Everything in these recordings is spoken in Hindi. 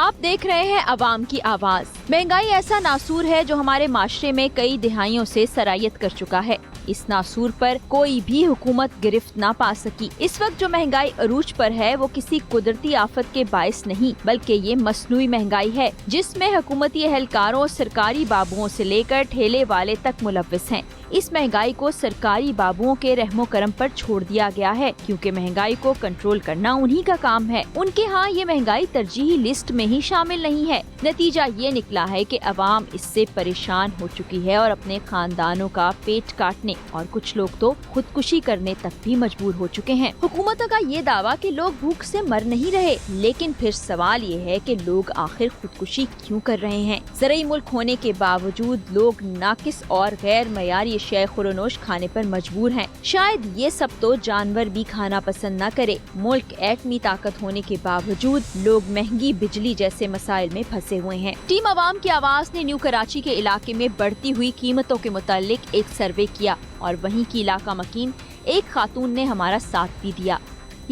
आप देख रहे हैं अवाम की आवाज। महंगाई ऐसा नासूर है जो हमारे माशरे में कई दिहाइयों से सरायत कर चुका है। इस नासूर पर कोई भी हुकूमत गिरफ्त ना पा सकी। इस वक्त जो महंगाई अरूज पर है वो किसी कुदरती आफत के बायस नहीं बल्कि ये मसनूई महंगाई है जिसमें हुकूमती एहलकारों, सरकारी बाबुओं से लेकर ठेले वाले तक मुलव्विस हैं। इस महंगाई को सरकारी बाबुओं के रहमो करम पर छोड़ दिया गया है क्योंकि महंगाई को कंट्रोल करना उन्हीं का काम है। उनके यहाँ ये महंगाई तरजीही लिस्ट में ही शामिल नहीं है। नतीजा ये निकला है कि अवाम इससे परेशान हो चुकी है और अपने खानदानों का पेट काटने और कुछ लोग तो खुदकुशी करने तक भी मजबूर हो चुके हैं। हुकूमतों का ये दावा कि लोग भूख से मर नहीं रहे, लेकिन फिर सवाल ये है कि लोग आखिर खुदकुशी क्यों कर रहे हैं। ज़रई मुल्क होने के बावजूद लोग नाकिस और गैर मयारी अशियाए खुरोनोश खाने पर मजबूर हैं। शायद ये सब तो जानवर भी खाना पसंद न करे। मुल्क एटमी ताकत होने के बावजूद लोग महंगी बिजली जैसे मसाइल में फंसे हुए हैं। टीम अवाम की आवाज ने न्यू कराची के इलाके में बढ़ती हुई कीमतों के मुतालिक एक सर्वे किया और वहीं की इलाका मकीन एक खातून ने हमारा साथ भी दिया।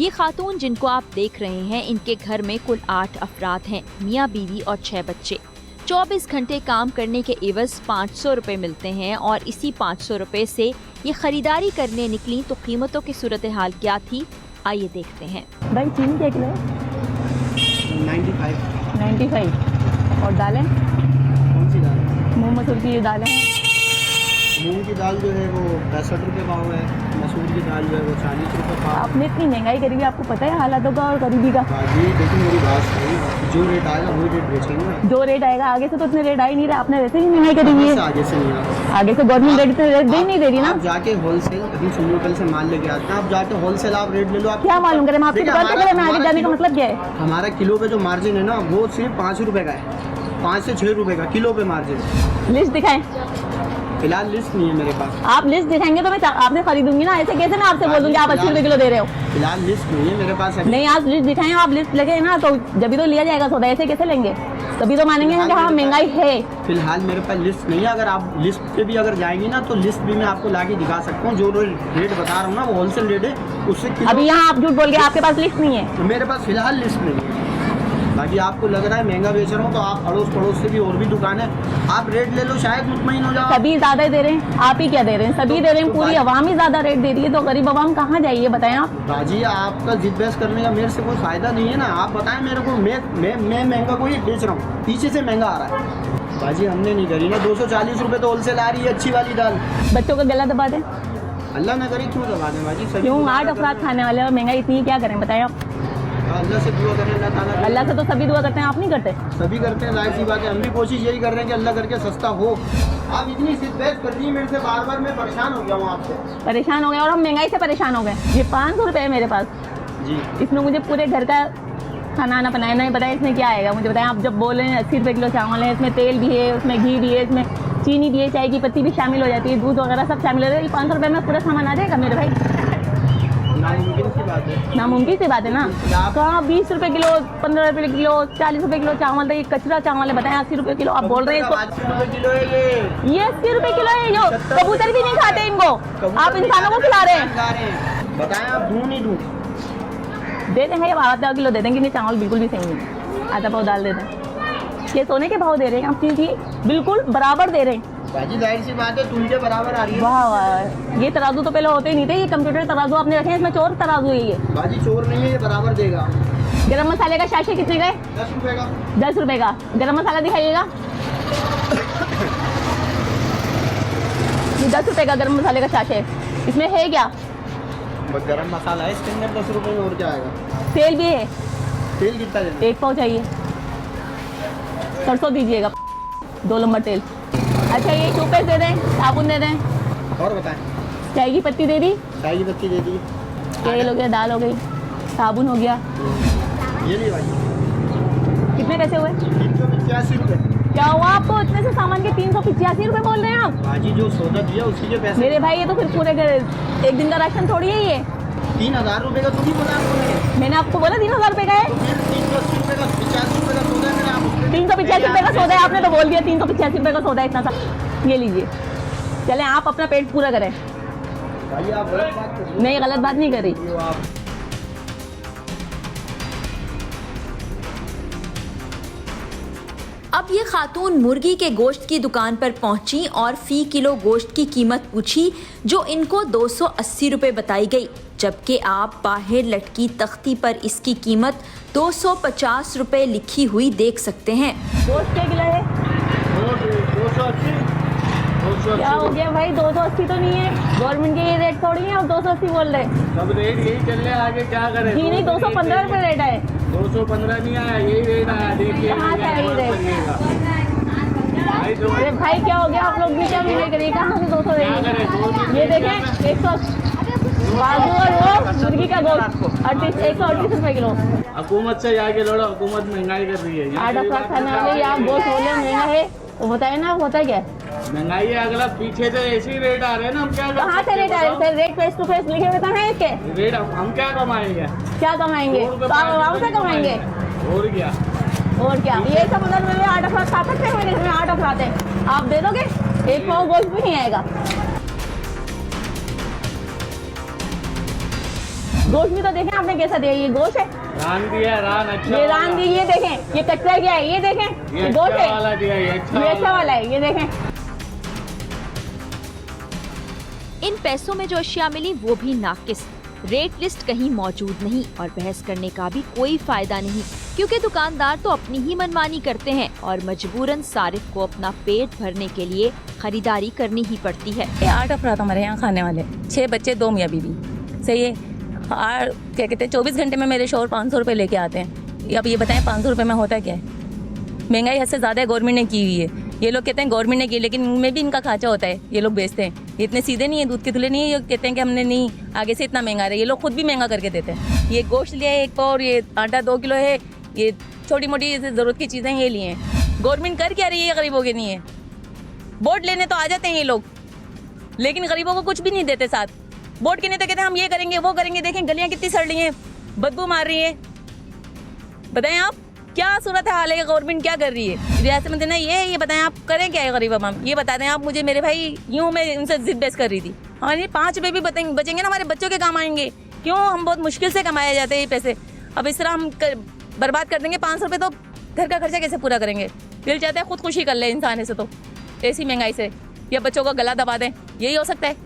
ये खातून जिनको आप देख रहे हैं, इनके घर में कुल 8 अफराद हैं, मियाँ बीवी और 6 बच्चे। 24 घंटे काम करने के एवज 500 रुपए मिलते हैं और इसी 500 रुपए से ये खरीदारी करने निकली तो कीमतों की सूरत हाल क्या थी, आइए देखते हैं। भाई चीनी क्या किलो है? 95 और दालें? कौन सी दाल? मूंग मसूर की ये दालें हैं। मूंग की दाल जो है वो 65 रुपये पाव है, मसूर की दाल जो है वो 40 रुपये पाव। आपने इतनी महंगाई करी है, आपको पता है हालातों का और गरीबी का। जी देखिए मेरी बात सही, जो रेट आएगा वही रेट बेचेंगे ना। जो रेट आएगा आगे से तो इतने रेट आ ही नहीं रहे, आपने वैसे ही महंगाई करी हुई है। आगे से नहीं आ आगे से गवर्नमेंट रेट इतने रेट दे नहीं दे रही ना। आप जाके होलसेल अभी सुनोकल से माल लेके आते हैं, आप जाके होलसेल आप रेट ले लो। आप क्या मालूम करें, आपकी दुकान पे मैं आगे जाने का मतलब क्या है? हमारा किलो पे जो मार्जिन है ना वो सिर्फ 5 रुपये का है, 5 से 6 रुपये का किलो पे मार्जिन। लिस्ट दिखाएं। फिलहाल लिस्ट नहीं है मेरे पास। आप लिस्ट दिखाएंगे तो मैं आपसे खरीदूंगी ना, ऐसे कैसे मैं आपसे बोल दूंगी आप 80 रुपए किलो दे रहे हो? फिलहाल लिस्ट नहीं है मेरे पास अभी। नहीं, आप लिस्ट दिखाएं, आप लिस्ट लगे ना तो जब भी तो लिया जाएगा सौदा, ऐसे कैसे लेंगे? तभी तो मानेंगे कि हाँ महंगाई है। फिलहाल मेरे पास लिस्ट नहीं है, अगर आप लिस्ट पे भी अगर जाएंगी ना तो लिस्ट भी मैं आपको लाके दिखा सकता हूँ। जो रेट बता रहा हूँ ना वो होलसेल रेट है, उससे अभी यहाँ आप झूठ बोल के आपके पास लिस्ट नहीं है? मेरे पास फिलहाल लिस्ट नहीं है। बाकी आपको लग रहा है महंगा बेच रहा हूँ तो आप अड़ोस पड़ोस से भी और भी दुकान है, आप रेट ले लो, शायद मुतमईन हो जाओ। सभी ज्यादा दे रहे हैं, आप ही क्या दे रहे हैं? सभी दे रहे हैं, पूरी आवाम ही ज्यादा रेट दे रही है, तो गरीब आवाम कहाँ जाइए बताएं आप? बाजी आपका जिद बहस करने का मेरे से कोई फायदा नहीं है ना। आप बताएं मेरे को, मैं महंगा कोई बेच रहा हूँ, पीछे से महंगा आ रहा है। बाजी हमने नहीं करी ना, 240 रुपये तो होलसेल आ रही है अच्छी वाली दाल। बच्चों का गला दबा दें? अल्लाह ना करे, क्यों दबा दें बाजी? क्यों? 8 अफराद खाने वाले और महंगाई इतनी, क्या करें बताएं आप? अल्लाह से दुआ करें, अल्लाह ताला। अल्लाह से तो सभी दुआ करते हैं, आप नहीं करते? सभी करते हैं, जाहिर सी बात है। हम भी कोशिश यही कर रहे हैं कि अल्लाह करके सस्ता हो। आप इतनी जिद बहस कर रही है मेरे से, बार बार मैं परेशान हो गया हूँ आपसे। परेशान हो गए और हम महंगाई से परेशान हो गए। ये 500 रुपये है मेरे पास जी, इसमें मुझे पूरे घर का खाना आना बनाया नहीं बताया इसमें क्या आएगा मुझे बताएं आप। जब बोल रहे हैं 80 रुपये किलो चावल है, इसमें तेल भी है, उसमें घी भी है, इसमें चीनी भी है, चाय की पत्ती भी शामिल हो जाती है, दूध वगैरह सब शामिल हो जाता है। 500 रुपये में पूरा सामान आ जाएगा मेरे भाई? नामुमकिन सी बात है। नामुमकिन सी बात है ना। कहाँ 20 रुपये किलो, 15 रुपये किलो, 40 रुपये किलो चावल, ये कचरा चावल है बताएं। 80 रुपये किलो आप बोल रहे हैं इसको? 80 रुपये किलो है ये 80 रुपये किलो है। जो कबूतर भी नहीं खाते इनको, आप इंसानों को खिला रहे हैं। बताएं आप दूं नहीं दूं? दे देंगे, अब आधा किलो दे देंगे। नहीं, चावल बिल्कुल भी सही नहीं, आधा पाव दाल दे दें। ये सोने के भाव दे रहे हैं आप, चीज़ बिल्कुल बराबर दे रहे हैं। बाजी जाहिर सी बात है, तुम के बराबर आ रही है। वाह वाह, ये तराजू तो पहले होते ही नहीं थे, ये कंप्यूटर तराजू आपने रखे हैं, इसमें चोर तराजू है ये। बाजी चोर नहीं है, ये बराबर देगा। गरम मसाले का शाशे कितने का है? 10 रुपये का। 10 रुपये का। गरम मसाला दिखाइएगा। ये 10 रुपये का गरम मसाले का शाशे, इसमें है क्या? बस गरम मसाला है इसके अंदर, 10 रुपये में और क्या आएगा? तेल भी है? तेल कितना देना? 1 पाव चाहिए। सरसों दीजिएगा 2 नंबर तेल। अच्छा, ये टूथपेस्ट दे दें, साबुन दे दें। और बताएं? चाय की पत्ती दे दी, चाय की पत्ती दे दी, तेल हो गया, दाल हो गई, साबुन हो गया। ये नहीं भाई। कितने पैसे हुए? 385 रुपये। क्या हुआ आपको? इतने से सामान के 385 रुपये बोल रहे हैं आप? बाजी जो सौदा दिया उसी के पैसे। मेरे भाई ये तो फिर पूरे एक दिन का राशन थोड़ी है ये। 3000 रुपये का थोड़ी बोला आपने। मैंने आपको बोला 3000 रुपये का है। 380 रुपये का, 85 रुपये का सौदा है मेरा। 385 रुपये का सौदा है, आपने तो बोल दिया 385 रुपये का सौदा है इतना सा। ये लीजिए, चलें आप अपना पेट पूरा करें। भाई आप गलत बात कर रही हो। नहीं, गलत बात नहीं कर रही। आप अब ये खातून मुर्गी के गोश्त की दुकान पर पहुंची और फी किलो गोश्त की कीमत पूछी, जो इनको 280 रुपए बताई गई, जबकि आप बाहर लटकी तख्ती पर इसकी कीमत 250 रुपए लिखी हुई देख सकते हैं। गोश्त क्या किलो है? 280। क्या हो गया भाई, 280 तो नहीं है, गवर्नमेंट के ये रेट थोड़ी है, आप 280 बोल रहे हैं। सब रेट यही चल रहे, आगे क्या करें? जी नहीं, 215 रुपए रेट है। 215 नहीं आया, यही रेट आया। देखिए कहाँ से है ये रेट? तो अरे भाई क्या हो गया, आप लोग भी क्या भी करिए, कहाँ से 200 देंगे? ये देखें 100 बाजू और वो मुर्गी का गोश्त 138 रुपए किलो। हुकूमत से जाके लड़ो, हुकूमत महंगाई कर रही है। 8 अफराद खाने वाले आप गोश्त बोले महंगा है, तो बताए ना होता क्या? महंगाई है, अगला पीछे से ऐसे ही रेट आ रहे हैं ना, हम क्या कहाँ से रेट आ रहे हैं? रेट फेस टू फेस लिखे हुए कहाँ है इसके? रेट हम क्या कमाएंगे? क्या कमाएंगे? तो आप आराम से कमाएंगे। और क्या? और क्या? ये सब मतलब में 8 अफराद खा सकते हैं, इसमें 8 अफराद है, आप दे दोगे? एक पाव गोश्त भी नहीं आएगा। गोश्त भी तो देखें आपने कैसा दिया, ये गोश्त है, रान दिया, रान अच्छा, ये रान दी, ये देखें, ये कच्चा क्या है, ये देखें, ये गोश्त है, वाला दिया, ये अच्छा वाला है, ये देखें। इन पैसों में जो अशिया मिली वो भी नाकिस, रेट लिस्ट कहीं मौजूद नहीं और बहस करने का भी कोई फायदा नहीं, क्योंकि दुकानदार तो अपनी ही मनमानी करते हैं और मजबूरन सारिफ को अपना पेट भरने के लिए खरीदारी करनी ही पड़ती है। 8 अफराद हमारे यहाँ खाने वाले, 6 बच्चे 2 मियाँ बीवी, सही है। क्या कहते हैं 24 घंटे में मेरे शोहर 500 रुपये लेके आते हैं। अब ये बताएं 500 रुपये में होता क्या है? महंगाई हद से ज़्यादा गवर्नमेंट ने की हुई है। ये लोग कहते हैं गवर्नमेंट ने की, लेकिन इनमें भी इनका खाचा होता है, ये लोग बेचते हैं। ये इतने सीधे नहीं है, दूध के धुले नहीं है, ये कहते हैं कि हमने नहीं आगे से इतना महंगा रहा है, ये लोग खुद भी महंगा करके देते हैं। ये गोश्त लिया है 1 पाव, और ये आटा 2 किलो है, ये छोटी मोटी ज़रूरत की चीज़ें ये लिए हैं। गवर्नमेंट कर क्या रही है गरीबों के लिए? वोट लेने तो आ जाते हैं ये लोग, लेकिन गरीबों को कुछ भी नहीं देते साथ। वोट के नहीं तो कहते हैं हम ये करेंगे वो करेंगे। देखें गलियां कितनी सड़ रही हैं, बदबू मार रही है। बताएं आप क्या सूरत हाल है, गवर्नमेंट क्या कर रही है? रियासत मंत्री ने ये बताएं आप करें क्या है गरीब अवाम? ये बता दें आप मुझे। मेरे भाई यूँ मैं उनसे जिद बहस कर रही थी, हमारे 5 रुपये भी बचेंगे ना, हमारे बच्चों के काम आएंगे। क्यों? हम बहुत मुश्किल से कमाए जाते हैं ये पैसे, अब इस तरह हम बर्बाद कर देंगे। 500 रुपये तो घर का खर्चा कैसे पूरा करेंगे? दिल चाहता है खुदकुशी कर ले इंसान ऐसे, तो ऐसी महंगाई से, या बच्चों का गला दबा दें, यही हो सकता है।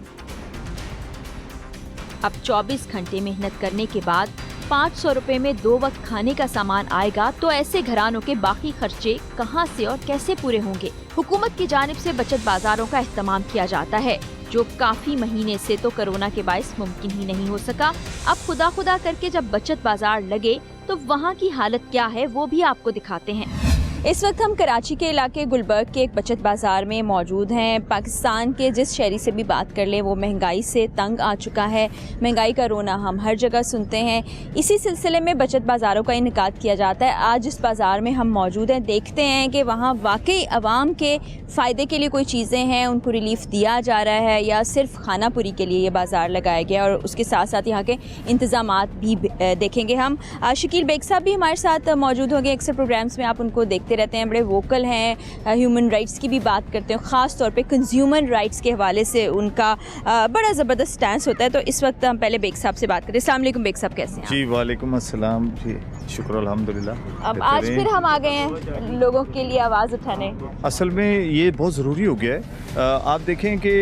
अब 24 घंटे मेहनत करने के बाद 500 रुपए में 2 वक्त खाने का सामान आएगा, तो ऐसे घरानों के बाकी खर्चे कहां से और कैसे पूरे होंगे? हुकूमत की जानिब से बचत बाजारों का इस्तेमाल किया जाता है, जो काफी महीने से तो कोरोना के बाइस मुमकिन ही नहीं हो सका। अब खुदा करके जब बचत बाजार लगे तो वहाँ की हालत क्या है वो भी आपको दिखाते हैं। इस वक्त हम कराची के इलाके गुलबर्ग के एक बचत बाज़ार में मौजूद हैं। पाकिस्तान के जिस शहरी से भी बात कर लें वो महंगाई से तंग आ चुका है। महंगाई का रोना हम हर जगह सुनते हैं। इसी सिलसिले में बचत बाज़ारों का इनेकाद किया जाता है। आज इस बाज़ार में हम मौजूद हैं, देखते हैं कि वहाँ वाकई आवाम के फ़ायदे के लिए कोई चीज़ें हैं, उनको रिलीफ दिया जा रहा है या सिर्फ खानापुरी के लिए ये बाज़ार लगाया गया, और उसके साथ साथ यहाँ के इंतज़ामात भी देखेंगे हम। शकील बेग साहब भी हमारे साथ मौजूद होंगे। अक्सर प्रोग्राम्स में आप उनको देखते रहते हैं, बड़े वोकल हैं, ह्यूमन राइट्स की भी बात करते हैं, ख़ास तौर पे कंज्यूमर राइट्स के हवाले से उनका बड़ा ज़बरदस्त स्टैंस होता है। तो इस वक्त हम पहले बेग साहब से बात करें। अस्सलाम वालेकुम बेग साहब, कैसे हैं? जी वालेकुम अस्सलाम जी, शुक्र अल्हम्दुलिल्लाह। अब आज फिर हम आ गए हैं लोगों के लिए आवाज़ उठाने। असल में ये बहुत ज़रूरी हो गया है। आप देखें कि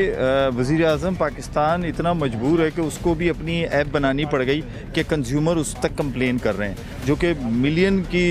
वज़ीर आज़म पाकिस्तान इतना मजबूर है कि उसको भी अपनी ऐप बनानी पड़ गई कि कंज्यूमर उस तक कंप्लेन कर रहे हैं, जो कि मिलियन की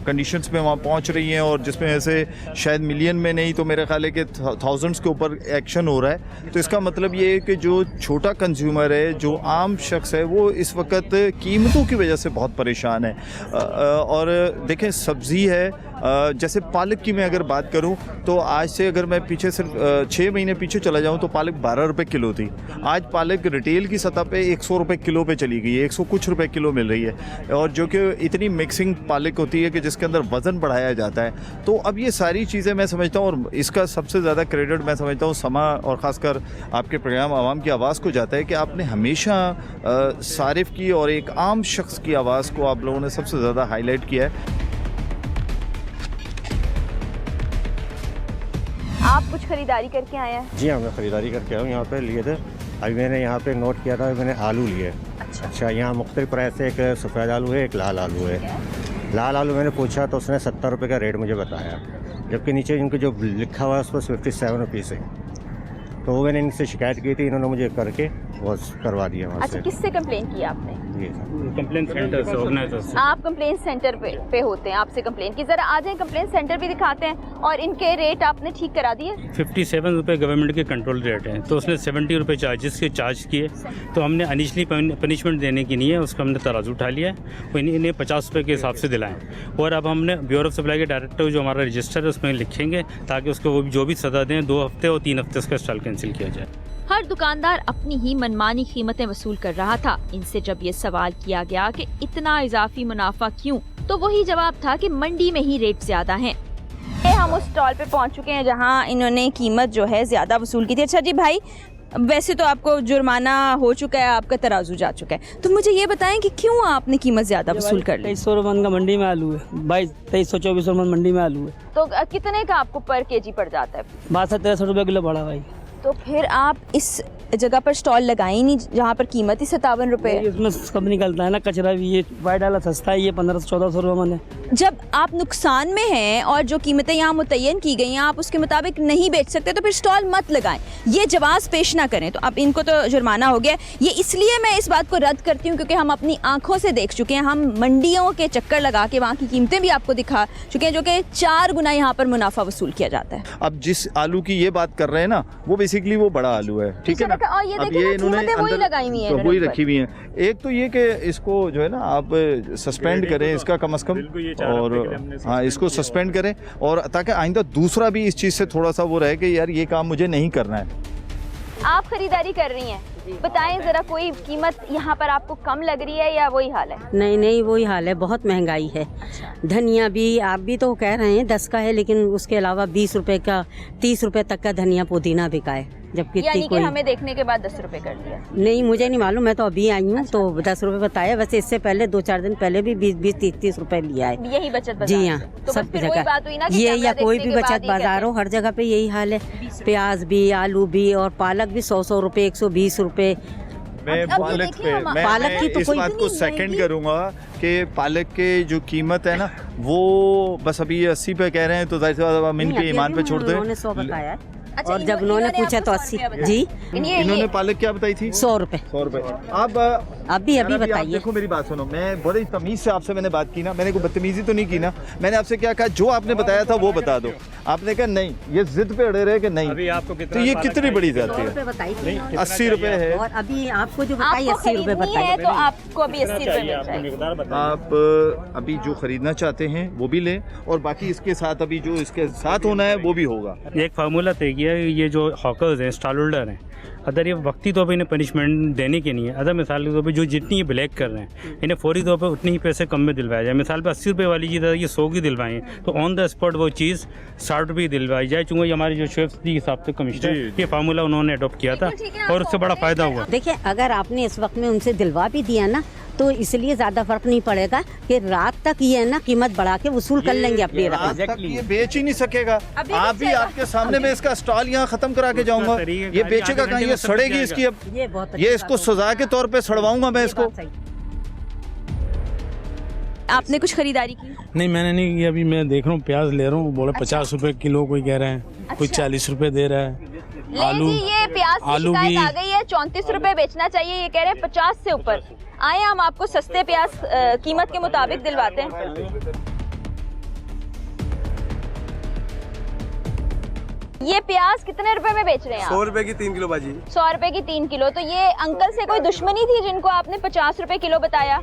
कंडीशंस में वहाँ पहुँच रही हैं, और जिसमें ऐसे शायद मिलियन में नहीं तो मेरे ख्याल है कि थाउजेंड्स के ऊपर एक्शन हो रहा है। तो इसका मतलब ये है कि जो छोटा कंज्यूमर है, जो आम शख्स है, वो इस वक्त कीमतों की वजह से बहुत परेशान है। और देखें सब्ज़ी है, जैसे पालक की मैं अगर बात करूं तो आज से अगर मैं पीछे सिर्फ 6 महीने पीछे चला जाऊं तो पालक 12 रुपये किलो थी। आज पालक रिटेल की सतह पे 100 रुपये किलो पे चली गई है, 100 कुछ रुपये किलो मिल रही है, और जो कि इतनी मिक्सिंग पालक होती है कि जिसके अंदर वज़न बढ़ाया जाता है। तो अब ये सारी चीज़ें मैं समझता हूँ, और इसका सबसे ज़्यादा क्रेडिट मैं समझता हूँ समा और ख़ासकर आपके प्रोग्राम आवाम की आवाज़ को जाता है कि आपने हमेशा सारिफ की और एक आम शख्स की आवाज़ को आप लोगों ने सबसे ज़्यादा हाईलाइट किया है। आप कुछ खरीदारी करके आए हैं? जी हाँ, मैं ख़रीदारी करके आया हूँ। यहाँ पे लिए थे, अभी मैंने यहाँ पे नोट किया था, मैंने आलू लिए। अच्छा, यहाँ मुख्तलिफ प्राइस से, एक सफ़ेद आलू है, एक लाल आलू है। लाल आलू मैंने पूछा तो उसने 70 रुपये का रेट मुझे बताया, जबकि नीचे इनके जो लिखा हुआ है उस पर 57 रुपीज़ है। तो वो मैंने इनसे शिकायत की थी, इन्होंने मुझे करके वो करवा दिया वहाँ अच्छा, से। किससे कंप्लेन की आपने? जी कंप्लेंट सेंटर से, ऑर्गेनाइजर से। आप कंप्लेन सेंटर पे होते हैं, आपसे कंप्लेन की। जरा आ जाए, कंप्लेन सेंटर भी दिखाते हैं। और इनके रेट आपने ठीक करा दिए? 57 रुपये गवर्नमेंट के कंट्रोल रेट है, तो उसने 70 रुपये चार्जेस के चार्ज किए। तो हमने इनिशली पनिशमेंट देने की नहीं है, उसका हमने तराजू उठा लिया है, वो इन्हें 50 रुपये के हिसाब से दिलाएं। और अब हमने ब्यूरो ऑफ सप्लाई के डायरेक्टर जो हमारा रजिस्टर है उसमें लिखेंगे, ताकि उसको वो जो भी सज़ा दें 2 हफ्ते और 3 हफ्ते उसका स्टॉल कैंसिल किया जाए। हर दुकानदार अपनी ही मनमानी कीमतें वसूल कर रहा था। इनसे जब ये सवाल किया गया कि इतना इजाफी मुनाफा क्यों, तो वही जवाब था कि मंडी में ही रेट ज्यादा हैं। हम उस स्टॉल पे पहुंच चुके हैं जहां इन्होंने कीमत जो है ज्यादा वसूल की थी। अच्छा जी भाई, वैसे तो आपको जुर्माना हो चुका है, आपका तराजू जा चुका है, तो मुझे ये बताएं कि क्यों आपने कीमत ज्यादा वसूल कर ली? 2300 रुपये का मंडी में आलू है, 2324 रुपये मंडी में आलू है, तो कितने का आपको पर केजी पड़ जाता है? 62-63 रुपये किलो पड़ा भाई। तो फिर आप इस जगह पर स्टॉल लगाए ही नहीं जहाँ पर कीमत ही 57 रुपए है। इसमें सब निकलता है ना कचरा भी, ये वाइट वाला सस्ता है, ये 1500-1400 रुपये मन है। जब आप नुकसान में हैं और जो कीमतें यहाँ मुतय्यन की गई हैं आप उसके मुताबिक नहीं बेच सकते, तो फिर स्टॉल मत लगाएं, ये जवाब पेश ना करें। तो अब इनको तो जुर्माना हो गया। ये इसलिए मैं इस बात को रद्द करती हूँ क्योंकि हम अपनी आंखों से देख चुके हैं, हम मंडियों के चक्कर लगा के वहाँ की कीमतें भी आपको दिखा चुके हैं, जो कि 4 गुना यहाँ पर मुनाफा वसूल किया जाता है। अब जिस आलू की ये बात कर रहे हैं ना, वो बेसिकली वो बड़ा आलू है, ठीक है ना। और ये अब देखिए ना, कीमतें वही लगाई हुई हैं, तो वही रखी हुई हैं। एक तो ये कि इसको जो है ना आप सस्पेंड करें इसका कम से कम, और हाँ इसको सस्पेंड करें, और ताकि आइंदा दूसरा भी इस चीज़ से थोड़ा सा वो रहे कि यार ये काम मुझे नहीं करना है। आप खरीदारी कर रही हैं, बताएं जरा कोई कीमत यहाँ पर आपको कम लग रही है या वही हाल है? नहीं नहीं वही हाल है, बहुत महंगाई है। धनिया भी आप भी तो कह रहे हैं 10 का है, लेकिन उसके अलावा 20 रुपए का 30 रुपए तक का धनिया पुदीना बिका है, जबकि यानी कि हमें देखने के बाद 10 रुपए कर दिया। नहीं मुझे नहीं मालूम, मैं तो अभी आई हूँ तो 10 रुपए बताया। वैसे इससे पहले 2-4 दिन पहले भी 20-30 रुपए लिया है। यही बचत बाजार जी हाँ, तो सब फिर वही बात हुई ना कि ये कैमरा या कोई देखने भी के बचत बाद ही बाजार हो, हर जगह पे यही हाल है। प्याज भी, आलू भी और पालक भी 100 रुपए, 120 रुपए। मैं अब ये पालक देखिए पे हम- मैं पालक की तो इस कोई बात को इतनी सेकंड महंगी- करूंगा कि पालक के जो कीमत है ना वो बस अभी 80 पे कह रहे हैं, तो जाहिर सी बात है हम इन पे ईमान पे छोड़ दें। उन्होंने 100 बताया है। अच्छा, और जब उन्होंने पूछा तो 80 जी इन्होंने पालक क्या बताई थी? 100 रुपए। 100 रुपए। अब अभी यार, आप बताइए। देखो मेरी बात सुनो, मैं बड़ी तमीज से आपसे मैंने बात की ना, मैंने कोई बदतमीजी तो नहीं की ना। मैंने आपसे क्या कहा, जो आपने बताया था वो बता दो। आपने कहा नहीं, ये जिद पे अड़े रहे कि नहीं। अभी आपको तो कितना ये पालक कितनी बड़ी जाती 100 है? रुपए बताई थी। 80 रुपए है। और अभी आपको जो बताई आपको 80 रुपए खरीदनी बताई। है तो आपको अभी 80 रुपए मिल आपको जाएगी। मिकदार बताइए। आप अभी जो खरीदना चाहते हैं वो भी लें, और बाकी इसके साथ अभी जो इसके साथ होना है वो भी होगा। एक फार्मूला तय किया है, ये जो हॉकर्स हैं, स्टॉल होल्डर हैं, अगर ये वक्ती तौर पर इन्हें पनिशमेंट देने की नहीं है, अगर मिसाल के तौर पर जो जितनी ये ब्लैक कर रहे हैं इन्हें फौरी तौर पर उतनी ही पैसे कम में दिलवाया जाए। मिसाल पर 80 रुपये वाली चीज़ ये 100 की दिलवाएं, तो ऑन द स्पॉट वो चीज़ 60 रुपये दिलवाई जाए। चूँकि ये हमारे जो शेफ के हिसाब से कमिश्नर ये फार्मूला उन्होंने अडोप्ट किया था और उससे बड़ा फ़ायदा हुआ। देखिए अगर आपने इस वक्त में उनसे दिलवा भी दिया ना, तो इसलिए ज्यादा फर्क नहीं पड़ेगा कि रात तक ये ना कीमत बढ़ा के वसूल कर लेंगे अपनी आज रकम। तक ये बेच ही नहीं सकेगा। अभी आप भी बेचेगा। आपके सामने में इसका स्टॉल यहाँ खत्म करा के जाऊंगा। तरीके ये का बेचेगा आधे कहाँ? घंटे ये में सब सड़ेगी जाएगा। इसकी। अब ये बहुत अच्छी ये इसको बात हो सजा के तौर पे सड़वाऊंगा मैं गई। इसको। ये बात सही। आपने कुछ खरीदारी की? नहीं मैंने नहीं की, अभी मैं देख रहा हूँ प्याज ले रहा हूँ, बोले 50 रुपए किलो कोई कह रहे हैं, कोई 40 रुपए दे रहा है। ले जी, ये प्याज की आलू शिकायत भी- आ गई है, 34 रुपए बेचना चाहिए, ये कह रहे हैं 50 से ऊपर। आए हम आपको सस्ते प्याज कीमत के मुताबिक दिलवाते हैं। ये प्याज कितने रुपए में बेच रहे हैं आप? 100 रुपए की 3 किलो भाजी। 100 रुपए की 3 किलो। तो ये अंकल से कोई दुश्मनी थी जिनको आपने 50 रुपए किलो बताया?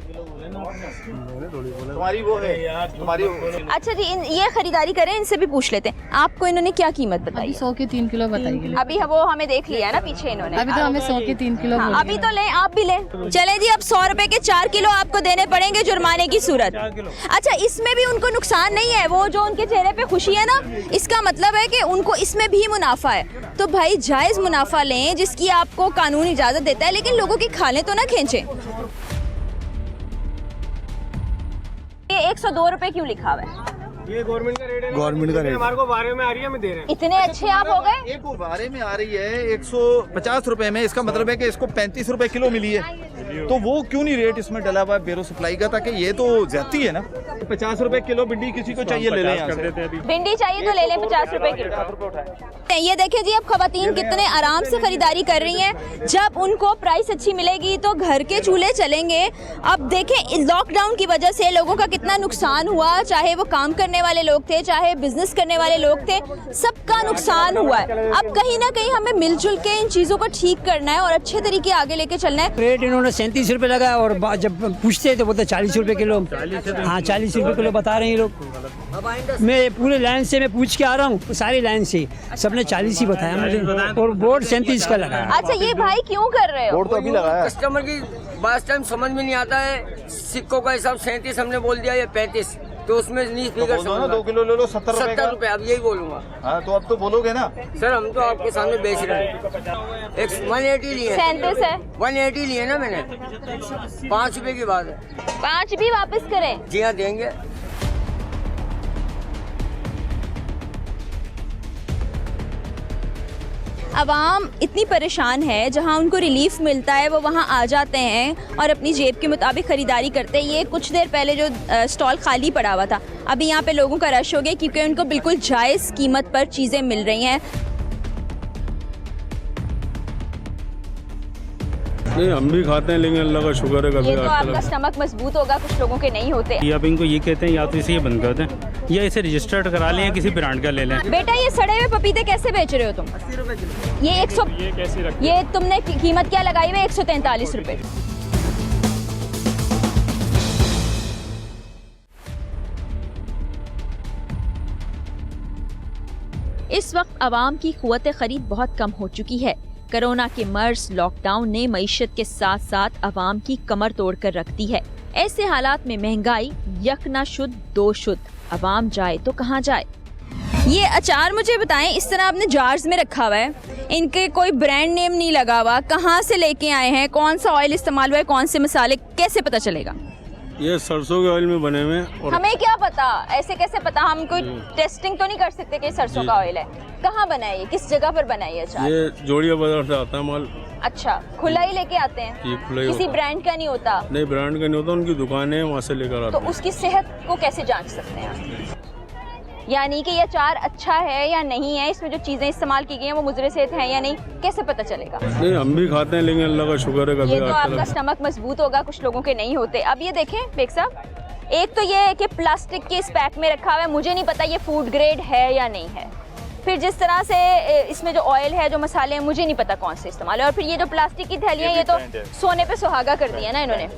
तुम्हारी वो है यार, तुम्हारी अच्छा जी, ये खरीदारी करें, इनसे भी पूछ लेते हैं, आपको इन्होंने क्या कीमत बताई? 100 के 3 किलो बताइए। अभी वो हमें देख लिया है ना पीछे इन्होंने। अभी तो हमें 100 के 3 किलो हाँ, अभी तो लें, आप भी लें। चले जी, अब 100 रुपए के 4 किलो आपको देने पड़ेंगे जुर्माने की सूरत। अच्छा, इसमें भी उनको नुकसान नहीं है, वो जो उनके चेहरे पे खुशी है ना, इसका मतलब है कि उनको इसमें भी मुनाफा है। तो भाई जायज मुनाफा लें जिसकी आपको कानून इजाजत देता है, लेकिन लोगों की खालें तो ना खींचें। ये 102 रुपए क्यों लिखा हुआ है? ये गवर्नमेंट का रेट है। गवर्नमेंट का रेट। हमारे को बारे में आ रही है, हमें दे रहे हैं। इतने अच्छे आप हो गए। एक बारे में आ रही है 150 रुपए में, इसका मतलब है कि इसको 35 रुपए किलो मिली है। तो वो क्यों नहीं रेट इसमें डला हुआ है बेरो सप्लाई का, ताकि ये तो ज्यादती है ना। 50 रुपए किलो भिंडी किसी को चाहिए ले लें, भिंडी चाहिए तो ले लें 50 रुपए किलो। ये देखें जी, अब खवातीन कितने आराम से खरीदारी कर रही हैं। जब उनको प्राइस अच्छी मिलेगी तो घर के चूल्हे चलेंगे। अब देखें लॉकडाउन की वजह से लोगों का कितना नुकसान हुआ, चाहे वो काम करने वाले लोग थे, चाहे बिजनेस करने वाले लोग थे, सबका नुकसान हुआ है। अब कहीं ना कहीं हमें मिलजुल के इन चीज़ों को ठीक करना है और अच्छे तरीके आगे लेके चलना है। रेट इन्होंने 37 रुपये लगाया और जब पूछते तो बोलते 40 रुपये किलो। हाँ 40 रुपये किलो बता रहे हैं लोग। मैं पूरे लाइन से मैं पूछ के आ रहा हूँ, सारी लाइन से सबने 40 ही बताया मुझे, और बोर्ड 37 का लगाया। अच्छा ये भाई क्यों कर रहे हो? बोर्ड तो अभी लगाया। कस्टमर की बात टाइम समझ में नहीं आता है। सिक्कों का हिसाब 37 हमने बोल दिया, ये 35, तो उसमें नहीं फिगर तो 2 किलो ले लो 70 रुपए। अब यही बोलूंगा। हाँ तो अब तो बोलोगे ना सर, हम तो आपके सामने बेच रहे हैं। 180 लिए, 37 है, 180 लिए ना मैंने। 5 रुपए की बात है। 5 भी वापस करें? जी हाँ देंगे। अवाम इतनी परेशान है, जहां उनको रिलीफ मिलता है वो वहां आ जाते हैं और अपनी जेब के मुताबिक ख़रीदारी करते हैं। ये कुछ देर पहले जो स्टॉल खाली पड़ा हुआ था, अभी यहाँ पे लोगों का रश हो गया क्योंकि उनको बिल्कुल जायज़ कीमत पर चीज़ें मिल रही हैं। नहीं, हम भी खाते हैं लेकिन अल्लाह का शुक्र है कभी ये तो आपका स्टमक मजबूत होगा, कुछ लोगों के नहीं होते। ये अब इनको ये कहते हैं या तो इसे ये बंद कर दें या इसे रजिस्टर्ड करा लें या किसी ब्रांड का ले लें। बेटा ये सड़े हुए पपीते कैसे बेच रहे हो तुम? 80 रुपए किलो। ये 100, ये तुमने कीमत क्या लगाई हुई? 143 रुपए। इस वक्त आवाम की कुव्वत खरीद बहुत कम हो चुकी है। कोरोना के मर्ज लॉकडाउन ने मईशत के साथ साथ आवाम की कमर तोड़ कर रख दी है। ऐसे हालात में महंगाई यक ना शुद्ध दो शुद्ध, आवाम जाए तो कहाँ जाए। ये अचार मुझे बताएं, इस तरह आपने जार्स में रखा हुआ है, इनके कोई ब्रांड नेम नहीं लगा हुआ, कहाँ से लेके आए हैं, कौन सा ऑयल इस्तेमाल हुआ है, कौन से मसाले, कैसे पता चलेगा? ये सरसों के ऑयल में बने हुए और हमें क्या पता, ऐसे कैसे पता? हम कोई टेस्टिंग तो नहीं कर सकते कि सरसों का ऑयल है। कहाँ बना है ये, किस जगह पर बना है ये अचार? ये जोड़िया बाजार से आता है माल। अच्छा, खुला ही लेके आते हैं? किसी ब्रांड का नहीं होता? नहीं, ब्रांड का नहीं होता, उनकी दुकान है वहाँ से लेकर आते हैं। तो उसकी सेहत को कैसे जांच सकते हैं, यानी कि ये अचार अच्छा है या नहीं है, इसमें जो चीजें इस्तेमाल की गई हैं वो मुजरे सेहत है या नहीं, कैसे पता चलेगा? नहीं, हम भी खाते हैं लेकिन अल्लाह का शुक्र है कभी। ये तो आपका स्टमक मजबूत होगा, कुछ लोगों के नहीं होते। अब ये देखें बेग साहब, एक तो ये है कि प्लास्टिक के इस पैक में रखा हुआ है, मुझे नहीं पता ये फूड ग्रेड है या नहीं है। फिर जिस तरह से इसमें जो ऑयल है, जो मसाले हैं, मुझे नहीं पता कौन से इस्तेमाल है। और फिर ये जो प्लास्टिक की थैलियाँ, ये तो सोने पे सुहागा कर दिया ना इन्होंने।